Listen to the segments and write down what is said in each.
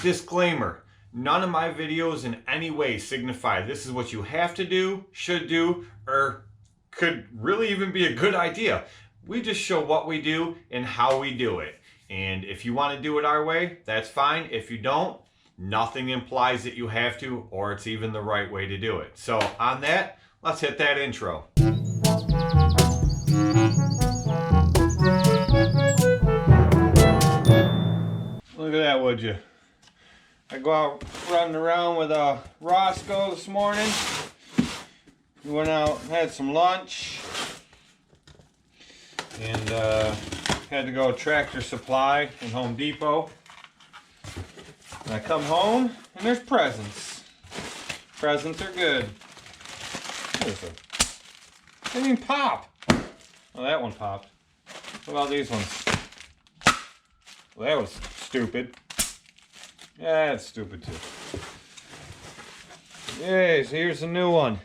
Disclaimer, none of my videos in any way signify this is what you have to do, should do, or could really even be a good idea. We just show what we do and how we do it. And if you want to do it our way, that's fine. If you don't, nothing implies that you have to or it's even the right way to do it. So on that, let's hit that intro. Look at that, would you? I go out running around with Roscoe this morning. We went out, had some lunch, and had to go Tractor Supply in Home Depot. And I come home and there's presents. Presents are good. What is it? They didn't pop. Oh, that one popped. What about these ones? Well, that was stupid. Yeah, that's stupid too. Yay, so here's a new one.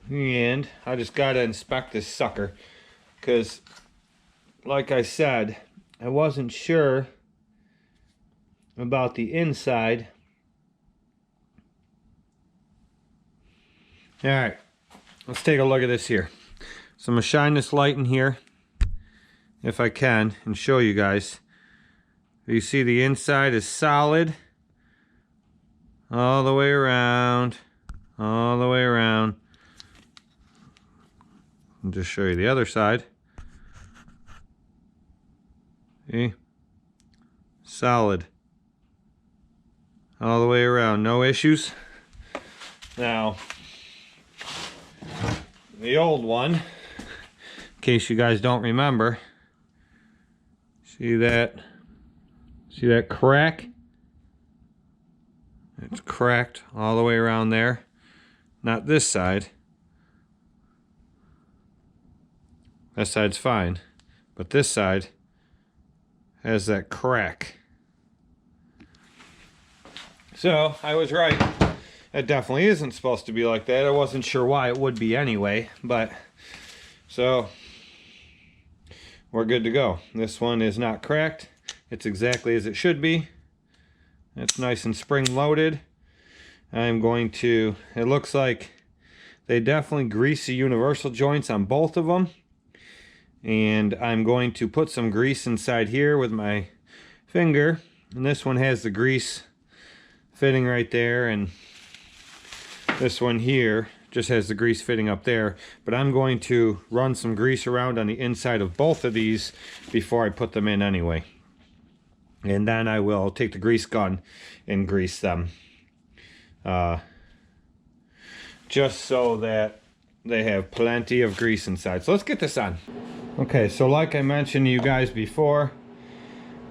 And I just gotta inspect this sucker, because like I said, I wasn't sure about the inside. Alright, let's take a look at this here. So I'm gonna shine this light in here if I can and show you guys. You see the inside is solid all the way around, all the way around. I'll just show you the other side. See? Solid all the way around, no issues. Now, the old one, in case you guys don't remember, see that? See that crack? It's cracked all the way around there. Not this side. That side's fine. But this side has that crack. So, I was right. It definitely isn't supposed to be like that. I wasn't sure why it would be anyway. But, so, we're good to go. This one is not cracked. It's exactly as it should be. It's nice and spring loaded. I'm going to, it looks like they definitely grease the universal joints on both of them. And I'm going to put some grease inside here with my finger. And this one has the grease fitting right there. And this one here just has the grease fitting up there. But I'm going to run some grease around on the inside of both of these before I put them in anyway. And then I will take the grease gun and grease them. Just so that they have plenty of grease inside. So let's get this on. Okay, so like I mentioned to you guys before,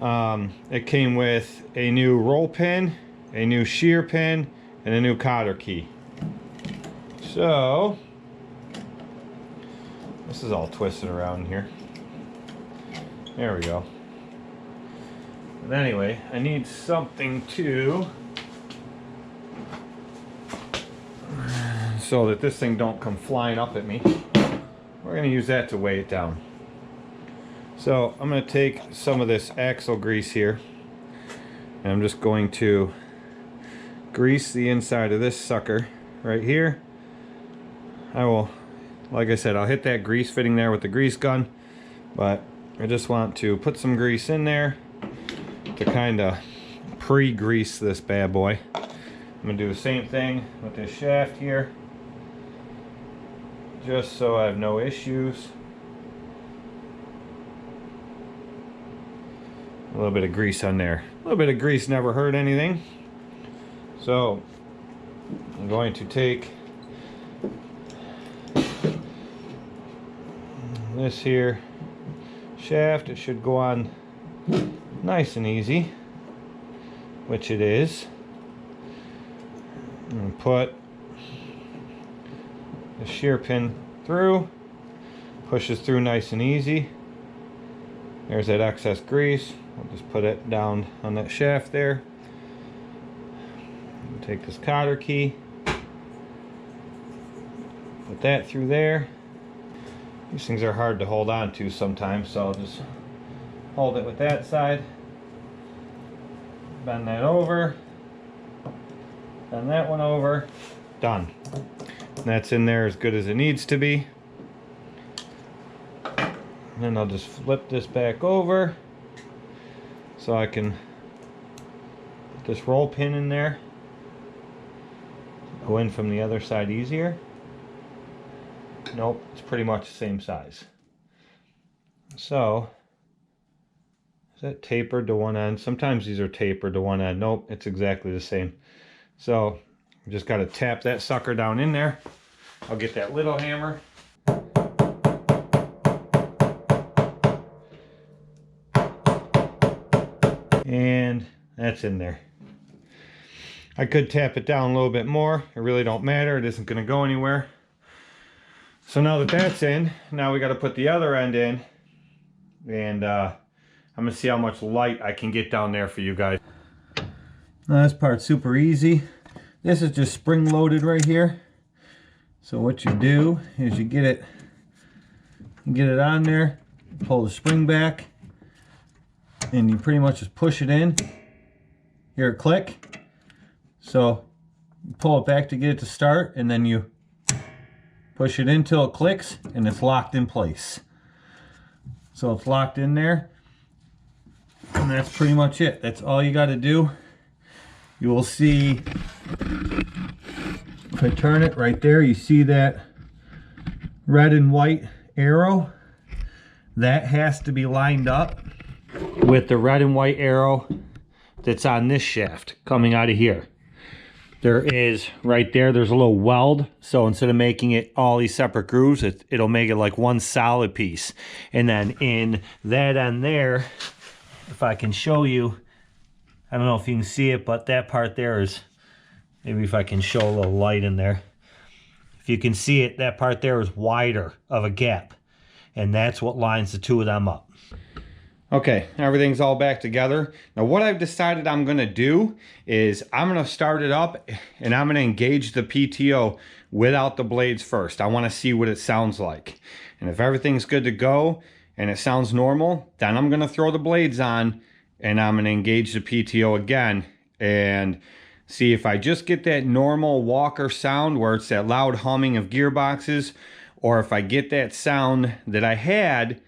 it came with a new roll pin, a new shear pin, and a new cotter key. So, this is all twisted around here. There we go. But anyway, I need something to, so that this thing don't come flying up at me. We're going to use that to weigh it down. So I'm going to take some of this axle grease here, and I'm just going to grease the inside of this sucker right here. I will, like I said, I'll hit that grease fitting there with the grease gun, but I just want to put some grease in there to kind of pre-grease this bad boy. I'm going to do the same thing with this shaft here, just so I have no issues. A little bit of grease on there. A little bit of grease never hurt anything. So I'm going to take this here shaft. It should go on nice and easy, which it is. And put the shear pin through, pushes through nice and easy. There's that excess grease. I'll just put it down on that shaft there. Take this cotter key, put that through there. These things are hard to hold on to sometimes, so I'll just hold it with that side. bend that over, bend that one over, done. And that's in there as good as it needs to be. And then I'll just flip this back over so I can put this roll pin in there. Go in from the other side easier. Nope, it's pretty much the same size. So, is that tapered to one end? Sometimes these are tapered to one end. Nope, it's exactly the same. So, you just got to tap that sucker down in there. I'll get that little hammer. And that's in there. I could tap it down a little bit more. It really don't matter. It isn't going to go anywhere. So now that that's in, now we got to put the other end in. And I'm going to see how much light I can get down there for you guys. Now this part's super easy. This is just spring loaded right here. So what you do is you get it on there, pull the spring back, and you pretty much just push it in. Hear it click. So you pull it back to get it to start, and then you push it in till it clicks, and it's locked in place. So it's locked in there, and that's pretty much it. That's all you got to do. You will see, if I turn it right there, you see that red and white arrow. That has to be lined up with the red and white arrow that's on this shaft coming out of here. There is, right there, there's a little weld. So instead of making it all these separate grooves, it'll make it like one solid piece. And then in that end there, if I can show you, I don't know if you can see it, but that part there is, maybe if I can show a little light in there. If you can see it, that part there is wider of a gap. And that's what lines the two of them up. Okay, everything's all back together. Now what I've decided I'm gonna do is I'm gonna start it up and I'm gonna engage the PTO without the blades first. I wanna see what it sounds like. And if everything's good to go and it sounds normal, then I'm gonna throw the blades on and I'm gonna engage the PTO again and see if I just get that normal walker sound where it's that loud humming of gearboxes, or if I get that sound that I had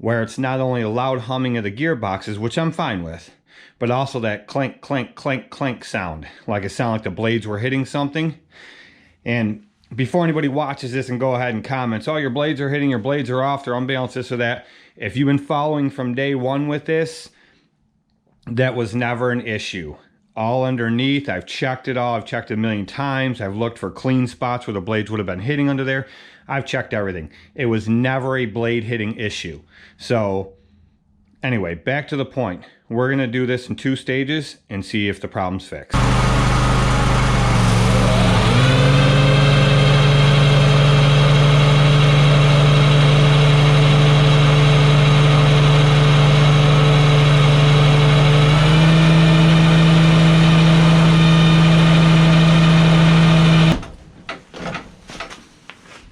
where it's not only a loud humming of the gearboxes, which I'm fine with, but also that clink, clink, clink, clink sound. Like it sounded like the blades were hitting something. And before anybody watches this and go ahead and comments, oh, your blades are hitting, your blades are off, they're unbalanced, this or that. If you've been following from day one with this, that was never an issue. All underneath, I've checked it all. I've checked it a million times. I've looked for clean spots where the blades would have been hitting under there. I've checked everything. It was never a blade hitting issue. So anyway, back to the point. We're gonna do this in 2 stages and see if the problem's fixed.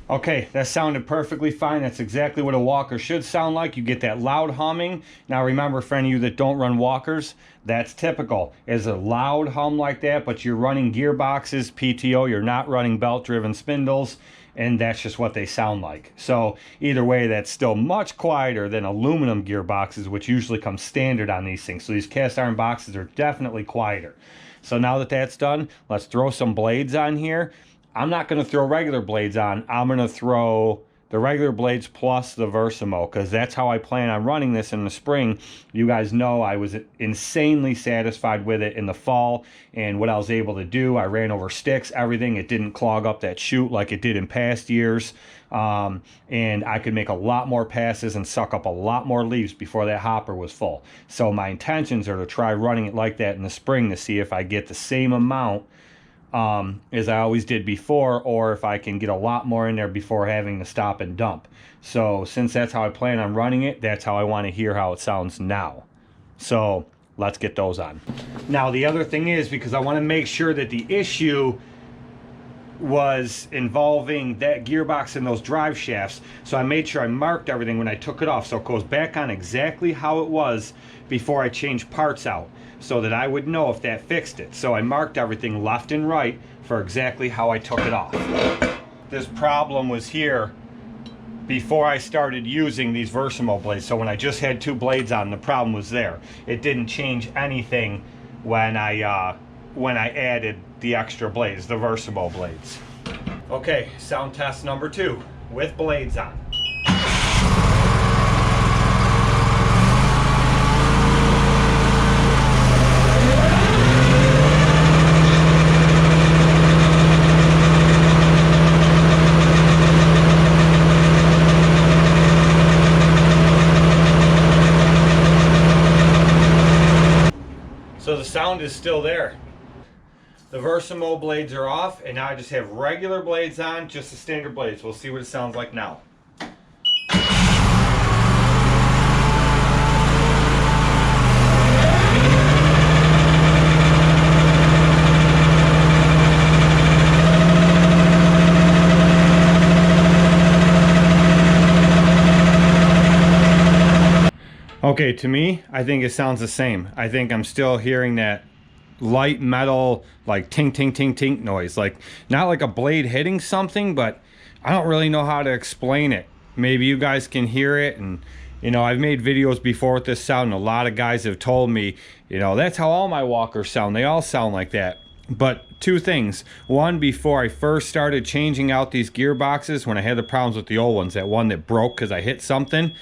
Okay, that sounded perfectly fine. That's exactly what a walker should sound like. You get that loud humming. Now remember, for any of you that don't run walkers, that's typical. Is a loud hum like that, but you're running gearboxes, PTO, you're not running belt-driven spindles, and that's just what they sound like. So either way, that's still much quieter than aluminum gearboxes, which usually come standard on these things. So these cast iron boxes are definitely quieter. So now that that's done, let's throw some blades on here. I'm not going to throw regular blades on. I'm going to throw the regular blades plus the Versamo, because that's how I plan on running this in the spring. You guys know I was insanely satisfied with it in the fall and what I was able to do. I ran over sticks, everything. It didn't clog up that chute like it did in past years. And I could make a lot more passes and suck up a lot more leaves before that hopper was full. So my intentions are to try running it like that in the spring to see if I get the same amount as I always did before, or if I can get a lot more in there before having to stop and dump. So since that's how I plan on running it, that's how I want to hear how it sounds now. So let's get those on. Now the other thing is, because I want to make sure that the issue was involving that gearbox and those drive shafts. So I made sure I marked everything when I took it off, so it goes back on exactly how it was before I changed parts out, so that I would know if that fixed it. So I marked everything left and right for exactly how I took it off. This problem was here before I started using these Versamo blades. So when I just had 2 blades on, the problem was there. It didn't change anything when I added the extra blades, the Versamo blades. Okay, sound test number 2 with blades on. So the sound is still there. The Versamo blades are off, and now I just have regular blades on, just the standard blades. We'll see what it sounds like now. Okay, to me, I think it sounds the same. I think I'm still hearing that light metal, like tink, tink, tink, tink noise. Like, not like a blade hitting something, but I don't really know how to explain it. Maybe you guys can hear it. And, you know, I've made videos before with this sound, and a lot of guys have told me, you know, that's how all my walkers sound. They all sound like that. But 2 things. One, before I first started changing out these gearboxes, when I had the problems with the old ones, that one that broke because I hit something,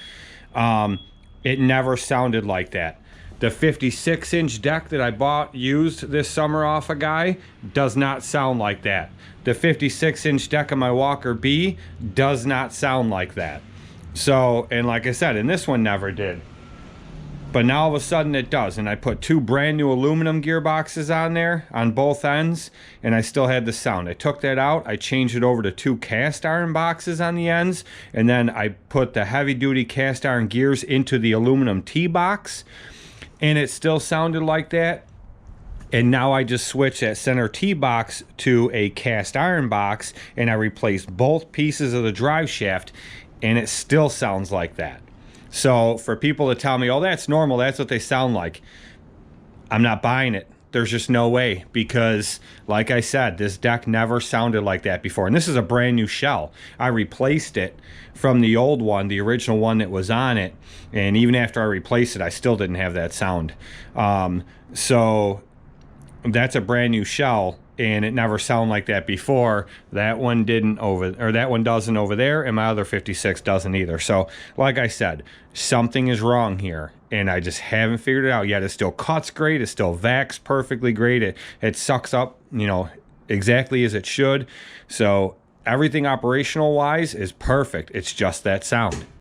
it never sounded like that. The 56-inch deck that I bought used this summer off a guy does not sound like that. The 56-inch deck of my Walker B does not sound like that. So, and like I said, and this one never did. But now all of a sudden it does. And I put 2 brand new aluminum gearboxes on there on both ends, and I still had the sound. I took that out, I changed it over to 2 cast iron boxes on the ends, and then I put the heavy duty cast iron gears into the aluminum T-box, and it still sounded like that. And now I just switched that center T-box to a cast iron box, and I replaced both pieces of the drive shaft, and it still sounds like that. So for people to tell me, oh, that's normal, that's what they sound like, I'm not buying it. There's just no way, because like I said, this deck never sounded like that before. And this is a brand new shell. I replaced it from the old one, the original one that was on it. And even after I replaced it, I still didn't have that sound. So that's a brand new shell, and it never sounded like that before. That one didn't that one doesn't over there, and my other 56 doesn't either. So like I said, something is wrong here, and I just haven't figured it out yet. It still cuts great, it still vacs perfectly great, it sucks up, you know, exactly as it should. So everything operational wise is perfect. It's just that sound.